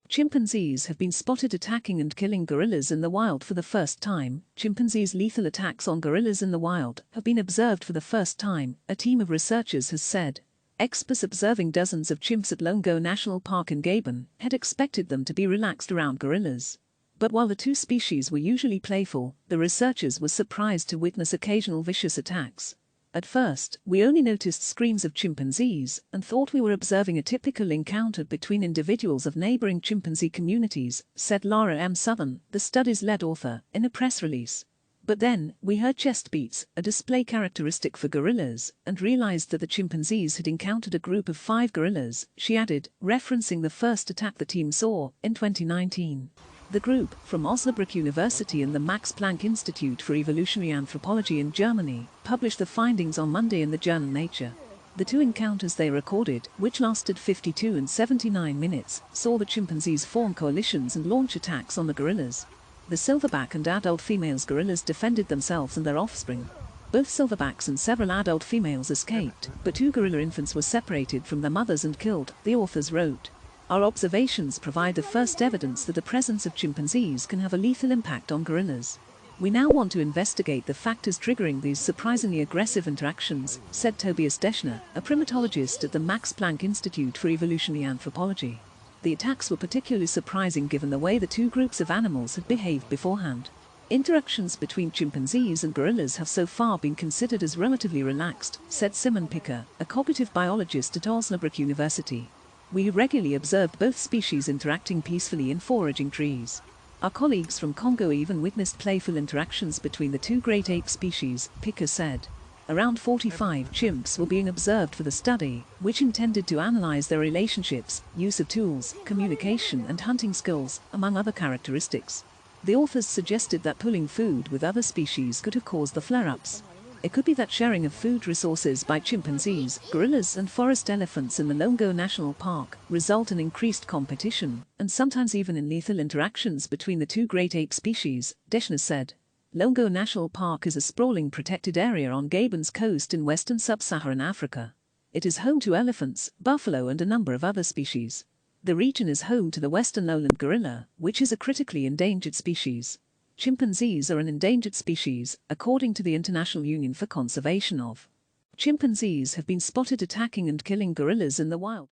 Chimpanzees have been spotted attacking and killing gorillas in the wild for the first time. Chimpanzees' lethal attacks on gorillas in the wild have been observed for the first time, a team of researchers has said. Experts observing dozens of chimps at Loango National Park in Gabon had expected them to be relaxed around gorillas. But while the two species were usually playful, the researchers were surprised to witness occasional vicious attacks. At first, we only noticed screams of chimpanzees and thought we were observing a typical encounter between individuals of neighboring chimpanzee communities, said Lara M, the study's lead author, in a press release. But then, we heard chest beats, a display characteristic for gorillas, and realized that the chimpanzees had encountered a group of 5 gorillas, she added, referencing the first attack the team saw in 2019. The group, from Osnabrück University and the Max Planck Institute for Evolutionary Anthropology in Germany, published the findings on Monday in the journal Nature. The 2 encounters they recorded, which lasted 52 and 79 minutes, saw the chimpanzees form coalitions and launch attacks on the gorillas. The silverback and adult females gorillas defended themselves and their offspring. Both silverbacks and several adult females escaped, but 2 gorilla infants were separated from their mothers and killed, the authors wrote. Our observations provide the first evidence that the presence of chimpanzees can have a lethal impact on gorillas. We now want to investigate the factors triggering these surprisingly aggressive interactions, said Tobias Deschner, a primatologist at the Max Planck Institute for Evolutionary Anthropology. The attacks were particularly surprising given the way the 2 groups of animals had behaved beforehand. Interactions between chimpanzees and gorillas have so far been considered as relatively relaxed, said Simon Picker, a cognitive biologist at Osnabrück University. We regularly observed both species interacting peacefully in foraging trees. Our colleagues from Congo even witnessed playful interactions between the 2 great ape species, Picker said. Around 45 chimps were being observed for the study, which intended to analyze their relationships, use of tools, communication and hunting skills, among other characteristics. The authors suggested that pooling food with other species could have caused the flare-ups. It could be that sharing of food resources by chimpanzees, gorillas and forest elephants in the Loango National Park result in increased competition, and sometimes even in lethal interactions between the 2 great ape species, Deschner said. Loango National Park is a sprawling protected area on Gabon's coast in western sub-Saharan Africa. It is home to elephants, buffalo and a number of other species. The region is home to the western lowland gorilla, which is a critically endangered species. Chimpanzees are an endangered species, according to the International Union for Conservation of. Chimpanzees have been spotted attacking and killing gorillas in the wild.